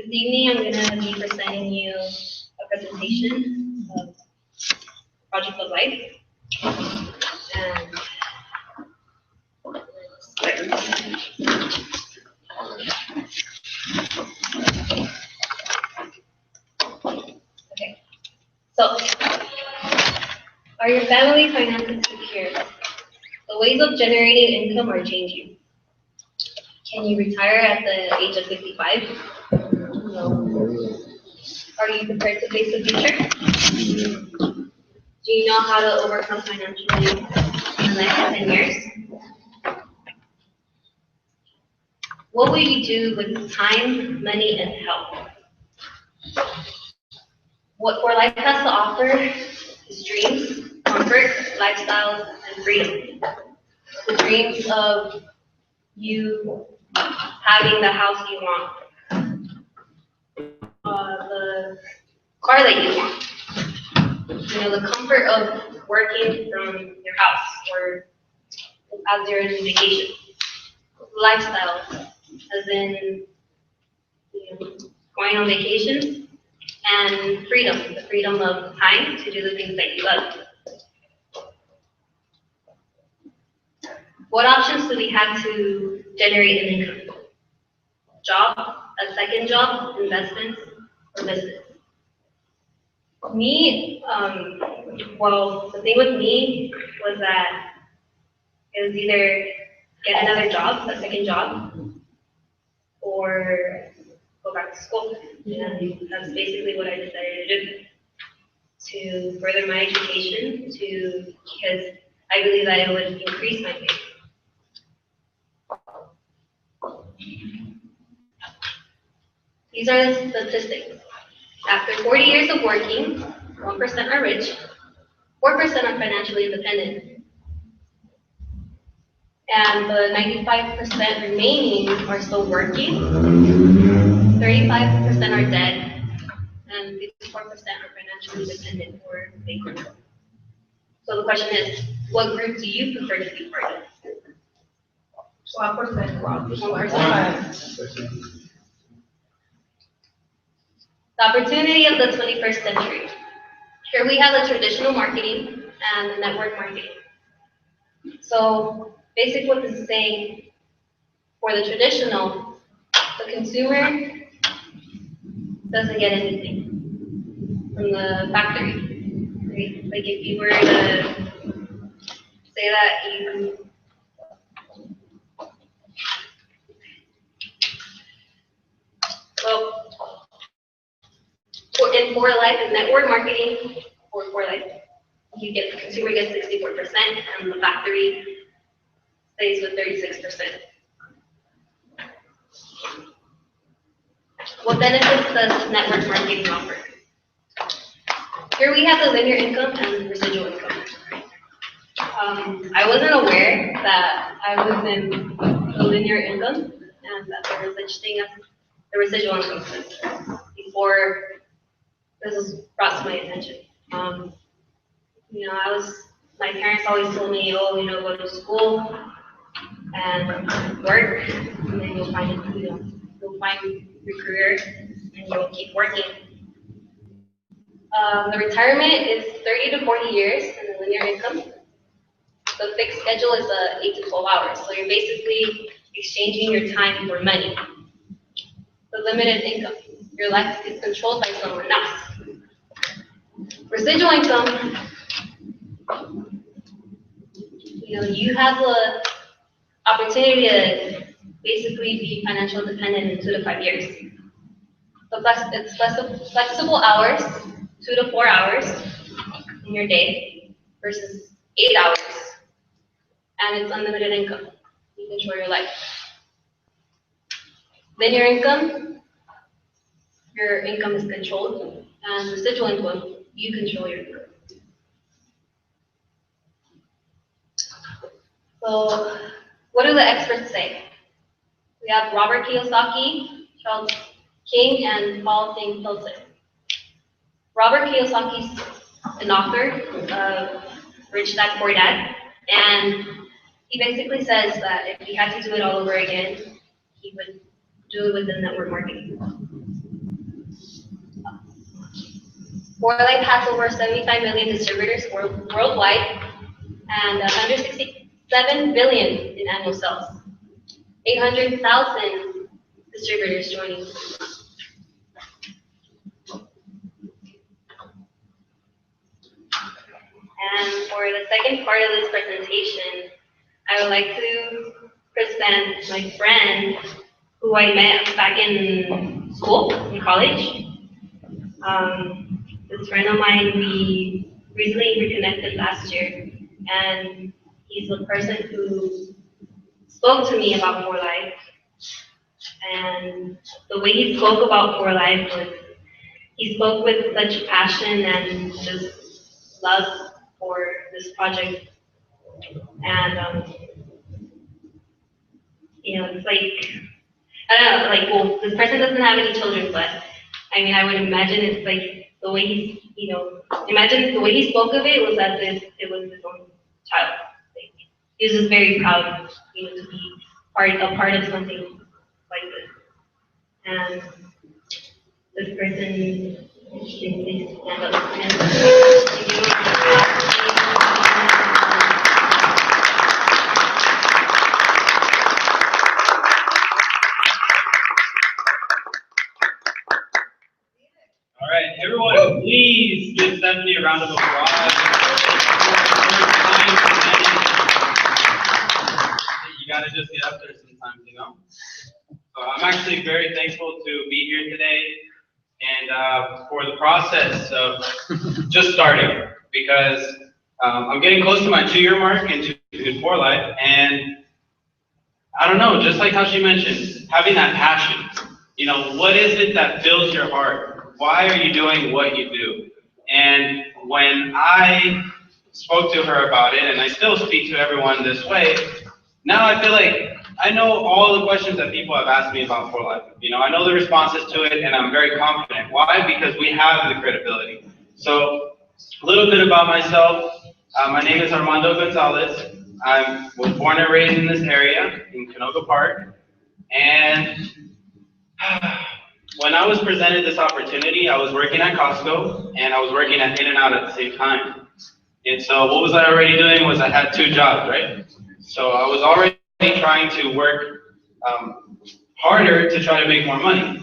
This evening, I'm going to be presenting you a presentation of Project of Life. And okay, so are your family finances secure? The ways of generating income are changing. Can you retire at the age of 55? No. Are you prepared to face the future? Do you know how to overcome financially in the next 10 years? What will you do with time, money, and health? What Core Life has to offer is dreams, comfort, lifestyles, and freedom. The dreams of you having the house you want, the car that you want, the comfort of working from your house or as you're on vacation. Lifestyle, as in going on vacation, and freedom, the freedom of time to do the things that you love. What options do we have to generate an income? Job, a second job, investments, or business? Me, well, the thing with me was that it was either get another job, a second job, or go back to school. And that's basically what I decided to do. To further my education, because I believe that it would increase my faith. These are the statistics. After 40 years of working, 1% are rich, 4% are financially independent, and the 95% remaining are still working, 35% are dead, and 54% are financially dependent or bankrupt. So the question is, what group do you prefer to be part of? What percent? The opportunity of the 21st century. Here we have the traditional marketing and the network marketing. So basically what this is saying, for the traditional, the consumer doesn't get anything from the factory. Right? Like if you were to say that you in Core Life and network marketing, or Core Life, the consumer gets 64%, and the factory stays with 36%. What benefits does network marketing offer? Here we have the linear income and residual income. I wasn't aware that I was in the linear income and that there was such thing as the residual income before this was brought to my attention. My parents always told me, go to school and work, and then you'll find your career, and you'll keep working. The retirement is 30 to 40 years in the linear income. The fixed schedule is 8 to 12 hours, so you're basically exchanging your time for money. The limited income, your life is controlled by someone else. Residual income, you have the opportunity to basically be financial dependent in 2 to 5 years. So it's flexible hours, 2 to 4 hours in your day versus 8 hours, and it's unlimited income. You control your life. Then your income is controlled, and residual income, you control your income. So, what do the experts say? We have Robert Kiyosaki, Charles King, and Paul Singh Hilton. Robert Kiyosaki is an author of Rich Dad Poor Dad, and he basically says that if he had to do it all over again, he would do it within network marketing. For Life has over 75 million distributors worldwide and 167 billion in annual sales. 800,000 distributors joining. And for the second part of this presentation, I would like to present my friend who I met back in school, in college. This friend of mine, we recently reconnected last year, and he's the person who spoke to me about For Life. And the way he spoke about For Life was, he spoke with such passion and just love for this project. And, it's like, I don't know, like, well, this person doesn't have any children, but I mean, I would imagine it's like the way he's, imagine the way he spoke of it was as if it was his own child. Like, he was just very proud, to be a part of something like this. And this person, please stand up. All right, everyone, please give Stephanie a round of applause. You gotta just get up there sometimes, So I'm actually very thankful to be here today and for the process of just starting, because I'm getting close to my 2-year mark in For Life, and I don't know, just like how she mentioned, having that passion. What is it that fills your heart? Why are you doing what you do? And when I spoke to her about it, and I still speak to everyone this way, now I feel like I know all the questions that people have asked me about For Life. I know the responses to it, and I'm very confident. Why? Because we have the credibility. So, a little bit about myself. My name is Armando Gonzalez. I was born and raised in this area, in Canoga Park, and when I was presented this opportunity, I was working at Costco, and I was working at In-N-Out at the same time. And so what was I already doing was I had 2 jobs, right? So I was already trying to work harder to try to make more money.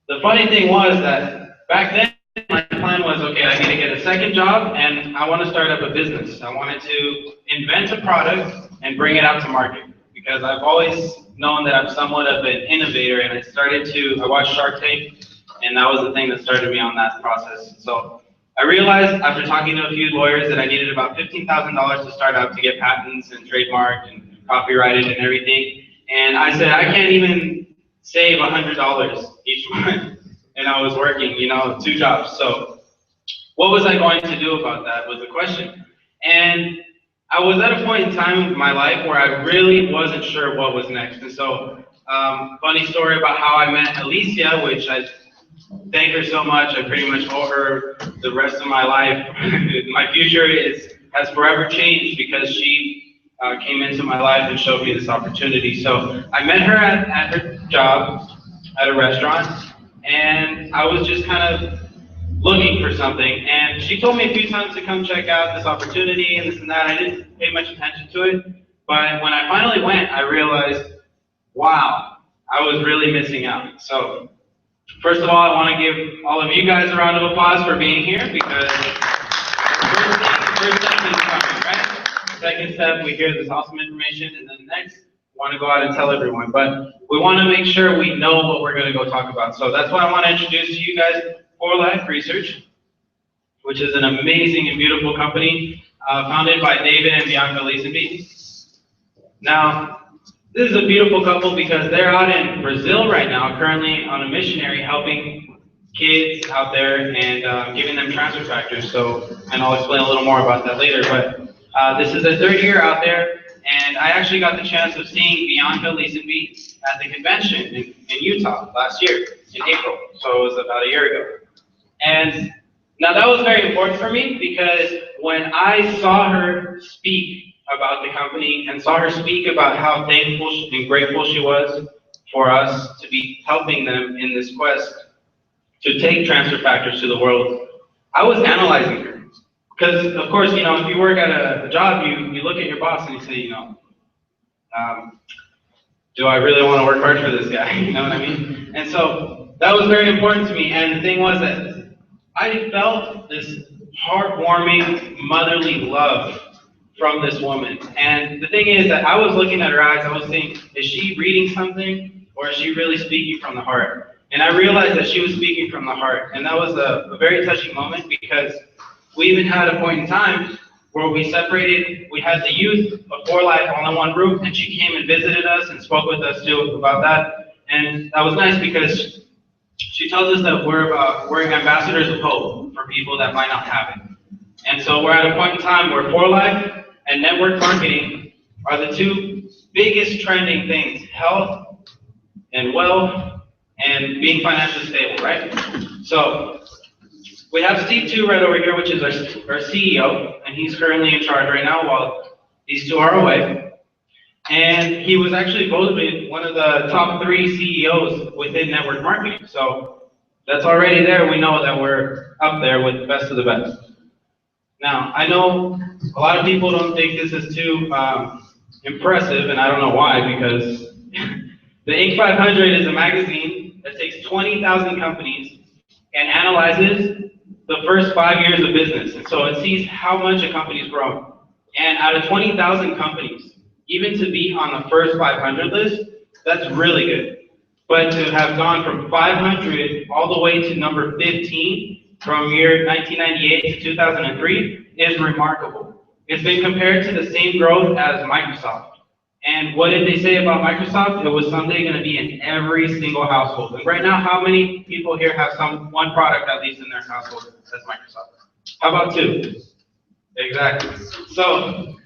The funny thing was that back then, my plan was, okay, I need to get a second job, and I want to start up a business. I wanted to invent a product and bring it out to market, because I've always known that I'm somewhat of an innovator, and I watched Shark Tank, and that was the thing that started me on that process. So I realized after talking to a few lawyers that I needed about $15,000 to start out to get patents and trademarked and copyrighted and everything. And I said, I can't even save $100 each month. And I was working, 2 jobs. So what was I going to do about that was the question. And I was at a point in time in my life where I really wasn't sure what was next. And so, funny story about how I met Alicia, which I thank her so much. I pretty much owe her the rest of my life. My future has forever changed because she came into my life and showed me this opportunity. So I met her at her job at a restaurant, and I was just kind of looking for something, and she told me a few times to come check out this opportunity and this and that. I didn't pay much attention to it, but when I finally went, I realized, wow, I was really missing out. So first of all, I want to give all of you guys a round of applause for being here, because first step is coming, right? Second step, we hear this awesome information, and then next, we want to go out and tell everyone. But we want to make sure we know what we're going to go talk about. So that's why I want to introduce to you guys For Life Research, which is an amazing and beautiful company founded by David and Bianca Leesenby. Now, this is a beautiful couple because they're out in Brazil right now, currently on a missionary helping kids out there and giving them transfer factors. So, and I'll explain a little more about that later. But this is their 3rd year out there, and I actually got the chance of seeing Bianca Leesenby at the convention in Utah last year in April. So it was about a year ago. And now that was very important for me because when I saw her speak about the company and saw her speak about how thankful and grateful she was for us to be helping them in this quest, to take transfer factors to the world, I was analyzing her. Because, of course, you know, if you work at a job, you look at your boss and you say, you know, do I really want to work hard for this guy? You know what I mean? And so that was very important to me. And the thing was that I felt this heartwarming, motherly love from this woman. And the thing is that I was looking at her eyes, I was thinking, is she reading something or is she really speaking from the heart? And I realized that she was speaking from the heart. And that was a very touching moment because we even had a point in time where we separated, we had the youth of For Life all in one roof, and she came and visited us and spoke with us too about that. And that was nice because she tells us that we're ambassadors of hope for people that might not have it. And so we're at a point in time where For Life and network marketing are the two biggest trending things, health and wealth and being financially stable, right? So we have Steve too right over here, which is our CEO, and he's currently in charge right now while these two are away. And he was actually voted one of the top 3 CEOs within network marketing. So that's already there. We know that we're up there with the best of the best. Now, I know a lot of people don't think this is too impressive, and I don't know why, because the Inc. 500 is a magazine that takes 20,000 companies and analyzes the first 5 years of business. And so it sees how much a company's grown. And out of 20,000 companies, even to be on the first 500 list, that's really good. But to have gone from 500 all the way to number 15 from year 1998 to 2003 is remarkable. It's been compared to the same growth as Microsoft. And what did they say about Microsoft? It was someday going to be in every single household. And right now, how many people here have one product at least in their household that's Microsoft? How about 2? Exactly. So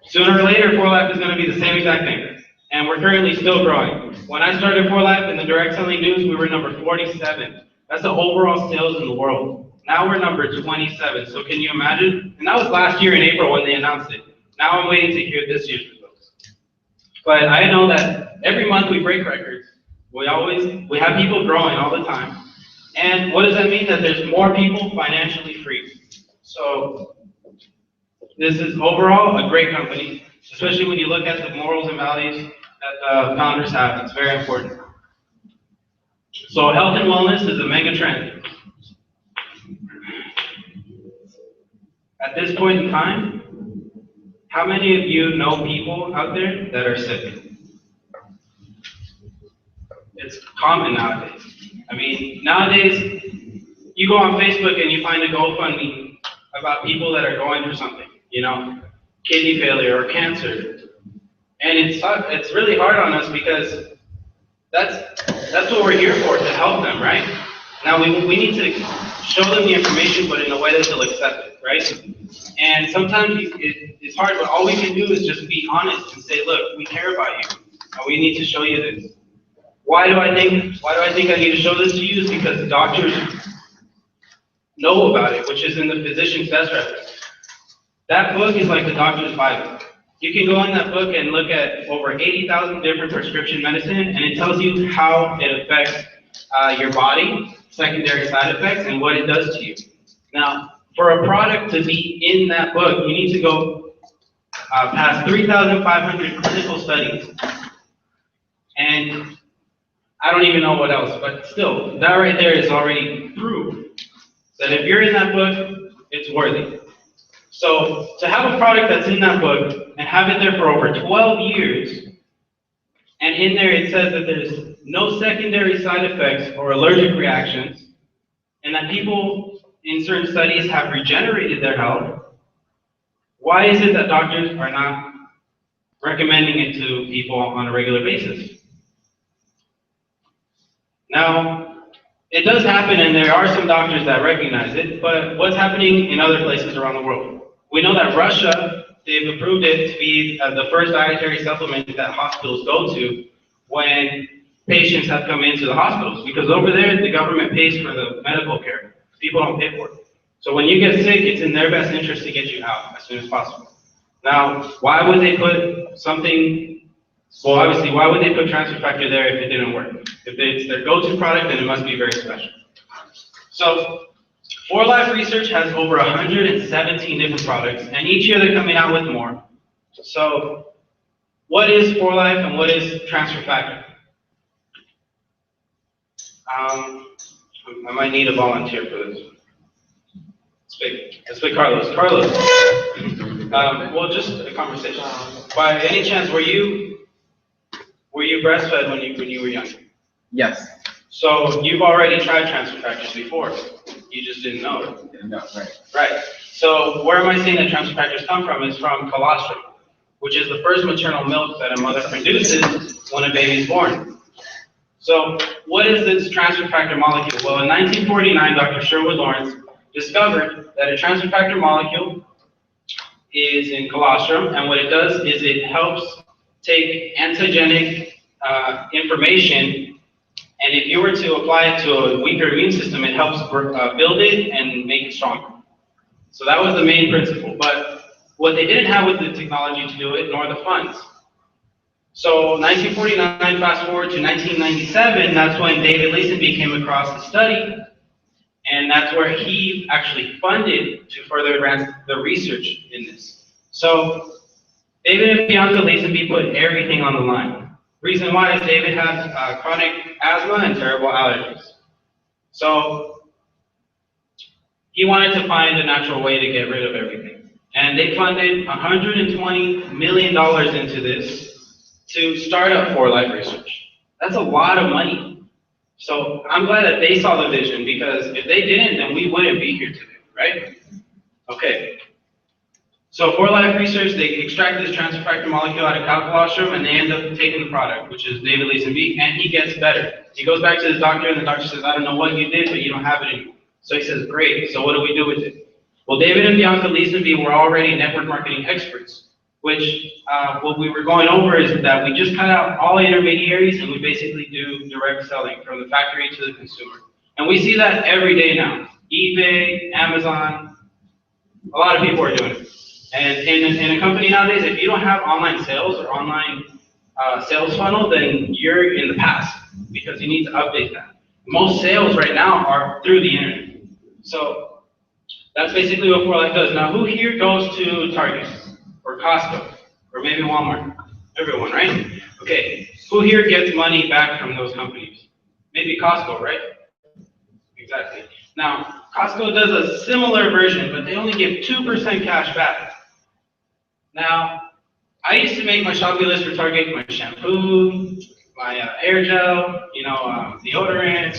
sooner or later, For Life is going to be the same exact thing. And we're currently still growing. When I started For Life in the direct selling news, we were number 47. That's the overall sales in the world. Now we're number 27. So can you imagine? And that was last year in April when they announced it. Now I'm waiting to hear this year's results. But I know that every month we break records. We have people growing all the time. And what does that mean? That there's more people financially free. So this is overall a great company, especially when you look at the morals and values that the founders have. It's very important. So health and wellness is a mega trend. At this point in time, how many of you know people out there that are sick? It's common nowadays. I mean, nowadays, you go on Facebook and you find a GoFundMe about people that are going through something, you know, kidney failure or cancer. And it's really hard on us because that's what we're here for, to help them, right? Now, we need to show them the information, but in a way that they'll accept it, right? And sometimes it's hard, but all we can do is just be honest and say, look, we care about you, and we need to show you this. Why do I think I need to show this to you? Is because the doctors know about it, which is in the physician's best reference. That book is like the doctor's Bible. You can go in that book and look at over 80,000 different prescription medicine, and it tells you how it affects your body, secondary side effects, and what it does to you. Now, for a product to be in that book, you need to go past 3,500 clinical studies. And I don't even know what else, but still, that right there is already proof that if you're in that book, it's worthy. So to have a product that's in that book and have it there for over 12 years, and in there it says that there's no secondary side effects or allergic reactions, and that people in certain studies have regenerated their health, why is it that doctors are not recommending it to people on a regular basis? Now, it does happen, and there are some doctors that recognize it, but what's happening in other places around the world? We know that Russia, they've approved it to be the first dietary supplement that hospitals go to when patients have come into the hospitals, because over there, the government pays for the medical care. People don't pay for it. So when you get sick, it's in their best interest to get you out as soon as possible. Now, why would they put something Well, obviously, why would they put transfer factor there if it didn't work? If it's their go-to product, then it must be very special. So, 4Life Research has over 117 different products, and each year they're coming out with more. So, what is 4Life and what is transfer factor? I might need a volunteer for this. Let's pick Carlos. Carlos, well, just a conversation. By any chance, were you breastfed when you were young? Yes. So you've already tried transfer factors before. You just didn't know it. No, right. Right. So where am I saying that transfer factors come from is from colostrum, which is the first maternal milk that a mother produces when a baby is born. So what is this transfer factor molecule? Well, in 1949, Dr. Sherwood Lawrence discovered that a transfer factor molecule is in colostrum, and what it does is it helps take antigenic information, and if you were to apply it to a weaker immune system, it helps build it and make it stronger. So that was the main principle, but what they didn't have was the technology to do it, nor the funds. So 1949, fast forward to 1997, that's when David Lazenby came across the study, and that's where he actually funded to further advance the research in this. So David and Bianca Lazenby put everything on the line. Reason why is David has chronic asthma and terrible allergies. So he wanted to find a natural way to get rid of everything. And they funded $120 million into this to start up 4Life Research. That's a lot of money. So I'm glad that they saw the vision, because if they didn't, then we wouldn't be here today, right? Okay. So 4Life Research, they extract this transfer factor molecule out of cow colostrum, and they end up taking the product, which is David Lazenby, and he gets better. He goes back to his doctor, and the doctor says, I don't know what you did, but you don't have it anymore. So he says, great, so what do we do with it? Well, David and Bianca Lazenby were already network marketing experts, which what we were going over is that we just cut out all intermediaries, and we basically do direct selling from the factory to the consumer. And we see that every day now. eBay, Amazon, a lot of people are doing it. And in a company nowadays, if you don't have online sales or online sales funnel, then you're in the past, because you need to update that. Most sales right now are through the internet. So that's basically what 4Life does. Now, who here goes to Target or Costco or maybe Walmart? Everyone, right? Okay. Who here gets money back from those companies? Maybe Costco, right? Exactly. Now, Costco does a similar version, but they only give 2% cash back. Now, I used to make my shopping list for Target, my shampoo, my hair gel, deodorant,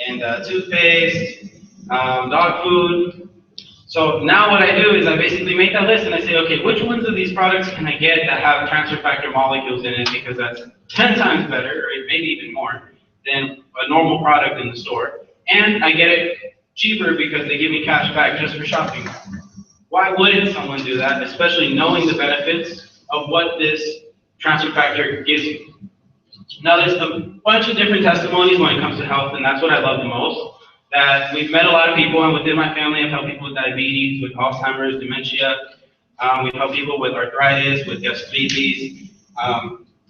and toothpaste, dog food. So now what I do is I basically make that list and I say, okay, which ones of these products can I get that have transfer factor molecules in it, because that's 10 times better, or maybe even more, than a normal product in the store. And I get it cheaper because they give me cash back just for shopping. Why wouldn't someone do that, especially knowing the benefits of what this transfer factor gives you? Now, there's a bunch of different testimonies when it comes to health, and that's what I love the most. That we've met a lot of people, and within my family, I've helped people with diabetes, with Alzheimer's, dementia. We've helped people with arthritis, with gastritis,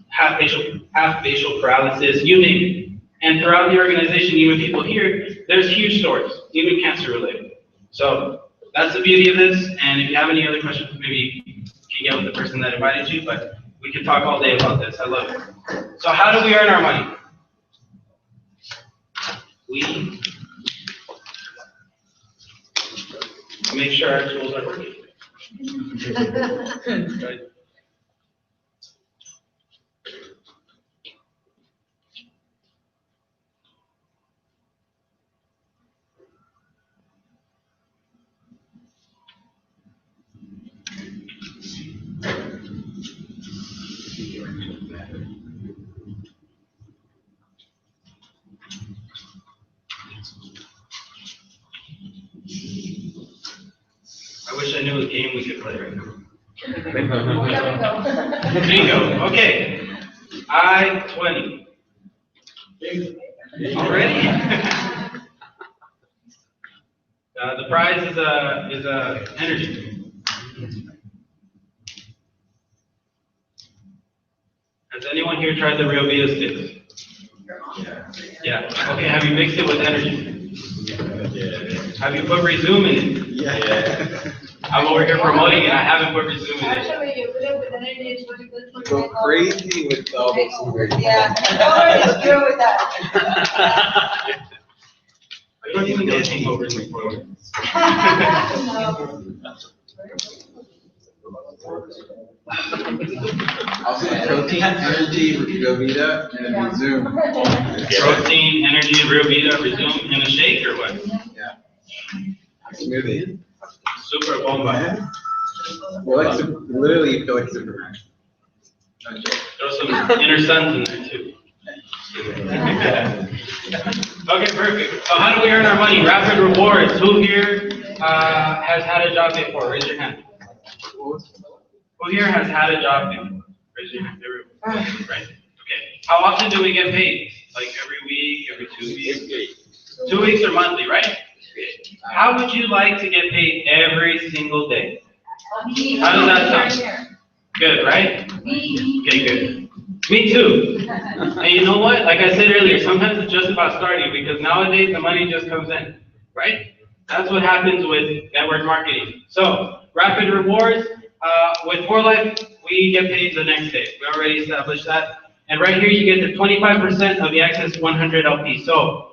half facial paralysis, you name it. And throughout the organization, even people here, there's huge stories, even cancer related. So that's the beauty of this. And if you have any other questions, maybe you can get with the person that invited you, but we can talk all day about this. I love it. So how do we earn our money? We make sure our tools are working. Right. I wish I knew a game we could play right now. Bingo. Okay. I-20. Already? The prize is energy. Has anyone here tried the Real Vita sticks? Yeah. Okay, have you mixed it with energy? Yeah. Have you put Resume in it? Yeah. I'm over here promoting it, I haven't put Resume in it. Actually, you put it with energy, it's really good for Go your crazy with all those ingredients. Yeah, I'm already through with that. I don't even get hangovers before. Also, protein, energy, Real Vita, and Resume. Protein, energy, Real Vita, Resume, in a shake or what? Yeah. Smoothie. Super bomba. You're like, literally, you feel like Superman. No joke. Throw some inner suns in there too. Okay, perfect. So how do we earn our money? Rapid rewards. Who here has had a job before? Raise your hand. Who here has had a job before? Raise your hand. Everyone. Right. Okay. How often do we get paid? Like every week, every 2 weeks? 2 weeks or monthly, right? How would you like to get paid every single day? How does that sound? Good, right? Okay, good. Me too. And you know what? Like I said earlier, sometimes it's just about starting because nowadays the money just comes in, right? That's what happens with network marketing. So, rapid rewards, with 4Life, we get paid the next day. We already established that. And right here, you get the 25% of the Access 100 LP. So,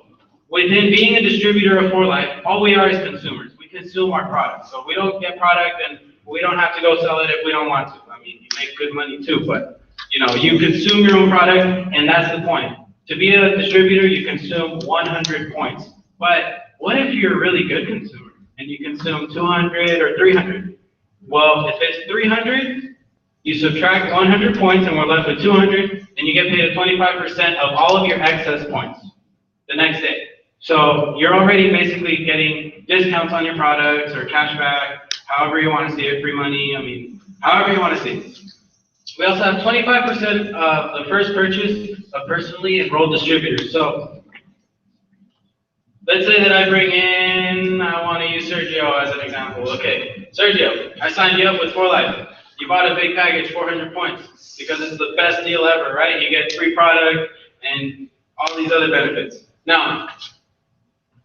within being a distributor of 4Life, all we are is consumers. We consume our product. So, we don't get product and we don't have to go sell it if we don't want to. I mean, you make good money too, but you know, you consume your own product, and that's the point. To be a distributor, you consume 100 points. But what if you're a really good consumer and you consume 200 or 300? Well, if it's 300, you subtract 100 points, and we're left with 200, and you get paid 25% of all of your excess points the next day. So you're already basically getting discounts on your products or cash back, however you want to see it, free money, I mean, however you want to see it. We also have 25% of the first purchase of personally enrolled distributors. So let's say that I bring in, I want to use Sergio as an example. Okay, Sergio, I signed you up with 4Life. You bought a big package, 400 points, because it's the best deal ever, right? You get free product and all these other benefits. Now,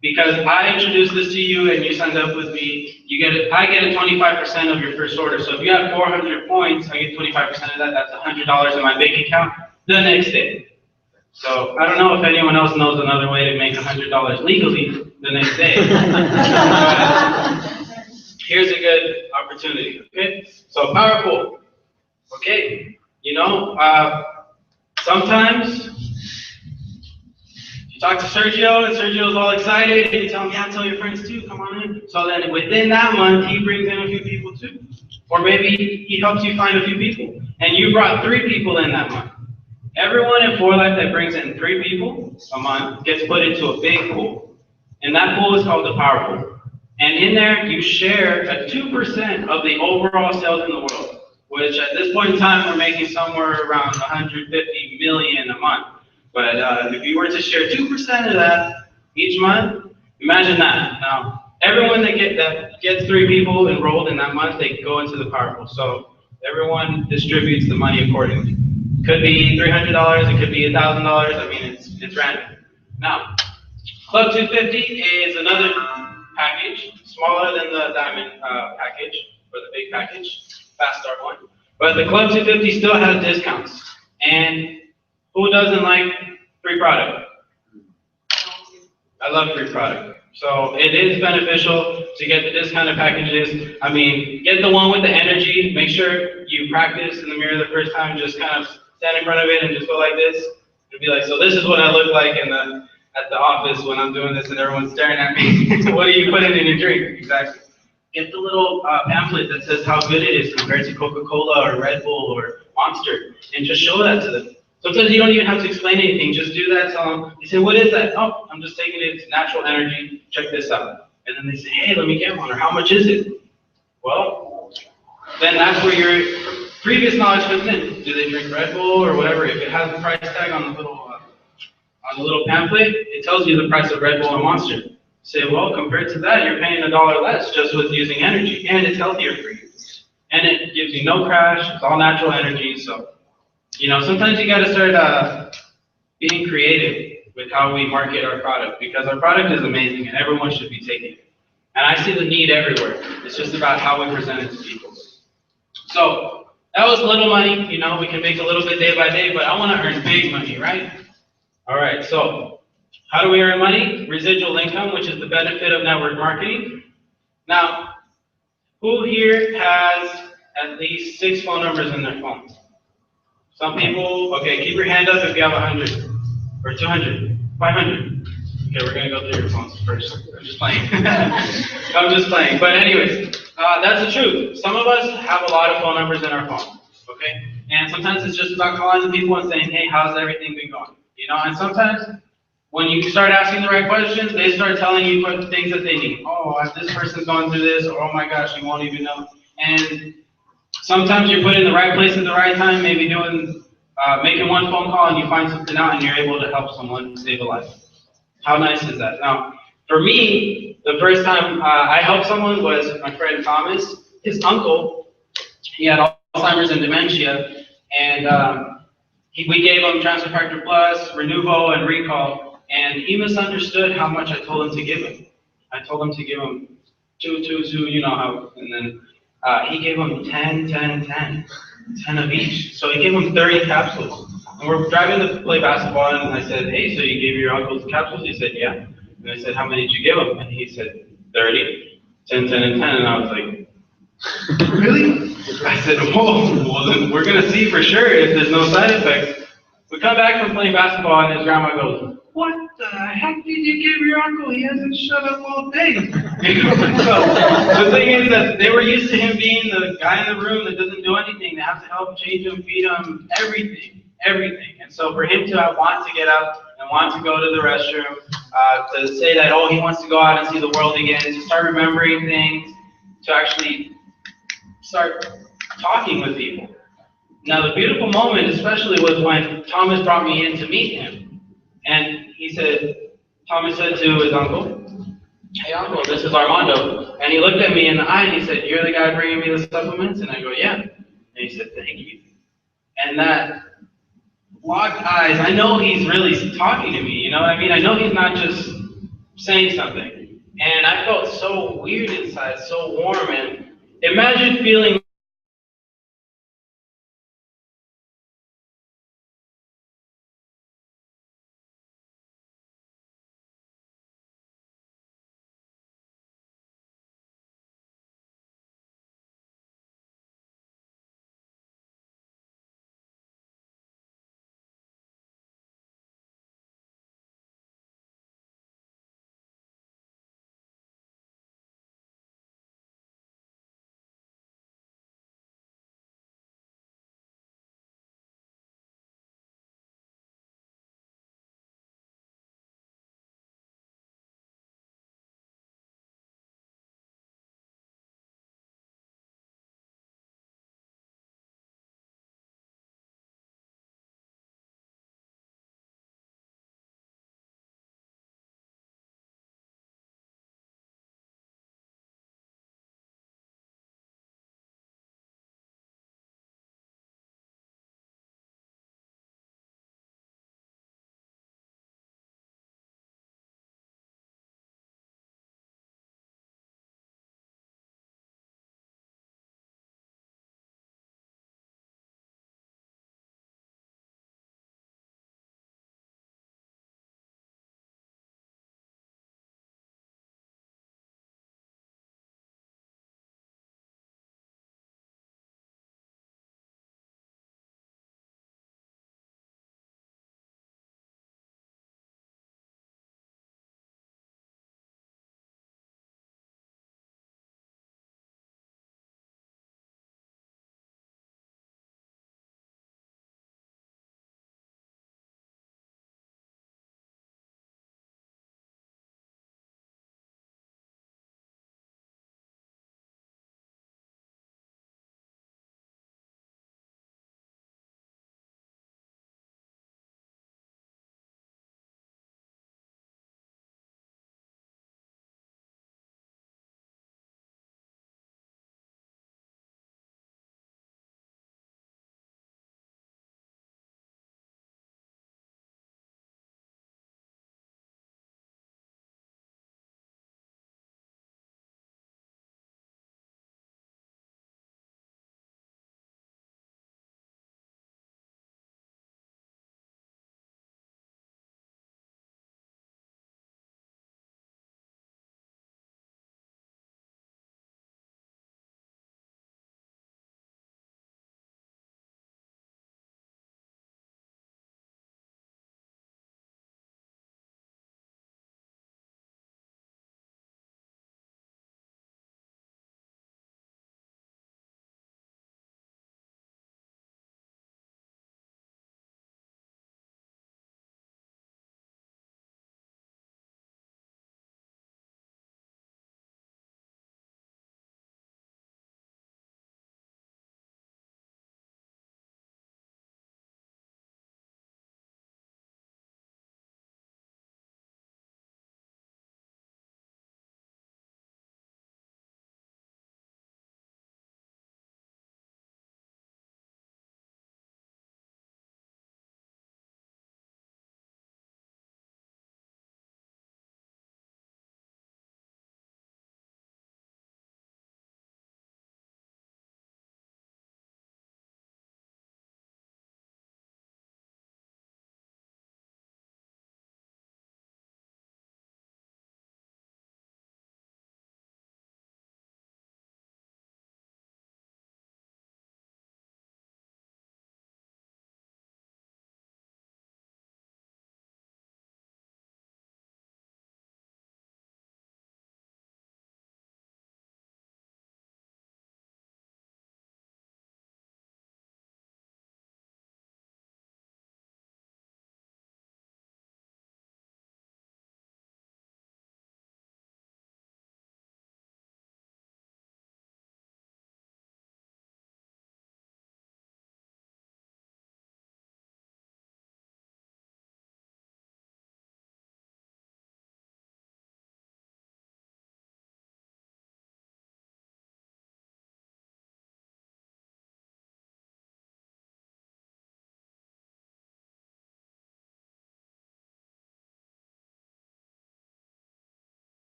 because I introduced this to you and you signed up with me, I get a 25% of your first order. So if you have 400 points, I get 25% of that. That's $100 in my bank account the next day. So I don't know if anyone else knows another way to make $100 legally the next day. Here's a good opportunity, okay? So powerful, okay? You know, sometimes you talk to Sergio, and Sergio's all excited, and you tell him, yeah, tell your friends too, come on in. So then within that month, he brings in a few people too. Or maybe he helps you find a few people, and you brought 3 people in that month. Everyone in 4Life that brings in 3 people a month gets put into a big pool. And that pool is called the Power Pool. And in there, you share a 2% of the overall sales in the world, which at this point in time, we're making somewhere around 150 million a month. But if you were to share 2% of that each month, imagine that. Now, everyone that gets 3 people enrolled in that month, they go into the Power Pool. So everyone distributes the money accordingly. Could be $300, it could be $1,000. I mean, it's random. Now, Club 250 is another package, smaller than the Diamond package, or the big package, Fast Start one. But the Club 250 still has discounts. And who doesn't like free product? I love free product. So it is beneficial to get the discounted packages. I mean, get the one with the energy. Make sure you practice in the mirror the first time. Just kind of stand in front of it and just go like this. And be like, so this is what I look like at the office when I'm doing this and everyone's staring at me. What are you putting in your drink? Exactly. Get the little pamphlet that says how good it is compared to Coca-Cola or Red Bull or Monster, and just show that to them. Sometimes you don't even have to explain anything. Just do that. Tell them. You say, what is that? Oh, I'm just taking it. It's natural energy. Check this out. And then they say, hey, let me get one. Or how much is it? Well, then that's where your previous knowledge comes in. Do they drink Red Bull or whatever? If it has the price tag on the little pamphlet, it tells you the price of Red Bull and Monster. You say, well, compared to that, you're paying $1 less just with using energy, and it's healthier for you. And it gives you no crash. It's all natural energy, so You know, sometimes you gotta start being creative with how we market our product, because our product is amazing and everyone should be taking it. And I see the need everywhere. It's just about how we present it to people. So that was little money, you know, we can make a little bit day by day, but I wanna earn big money, right? All right, so how do we earn money? Residual income, which is the benefit of network marketing. Now, who here has at least 6 phone numbers in their phone? Some people, okay, keep your hand up if you have 100, or 200, 500. Okay, we're gonna go through your phones first. I'm just playing. I'm just playing. But anyways, that's the truth. Some of us have a lot of phone numbers in our phone, okay? And sometimes it's just about calling the people and saying, hey, how's everything been going? You know, and sometimes when you start asking the right questions, they start telling you what things that they need. Oh, this person's going through this, or oh my gosh, you won't even know. And sometimes you're put in the right place at the right time, maybe making one phone call and you find something out and you're able to help someone save a life. How nice is that? Now, for me, the first time I helped someone was my friend Thomas. His uncle, he had Alzheimer's and dementia, and we gave him Transfer Factor Plus, Renuvo, and Recall, and he misunderstood how much I told him to give him. I told him to give him 2, you know how, and then he gave him 10 of each. So he gave him 30 capsules. And we're driving to play basketball, and I said, hey, so you gave your uncle the capsules? He said, yeah. And I said, how many did you give him? And he said, 30, 10, and 10. And I was like, really? I said, whoa, well then we're gonna see for sure if there's no side effects. We come back from playing basketball, and his grandma goes, what the heck did you give your uncle? He hasn't shut up all day. So the thing is that they were used to him being the guy in the room that doesn't do anything. They have to help change him, feed him, everything. And so for him to want to get up and want to go to the restroom, to say that, oh, he wants to go out and see the world again, to start remembering things, to actually start talking with people. Now the beautiful moment especially was when Thomas brought me in to meet him. And Thomas said to his uncle, hey uncle, this is Armando. And he looked at me in the eye and he said, you're the guy bringing me the supplements? And I go, yeah. And he said, thank you. And that locked eyes, I know he's really talking to me, you know what I mean? I know he's not just saying something. And I felt so weird inside, so warm. And imagine feeling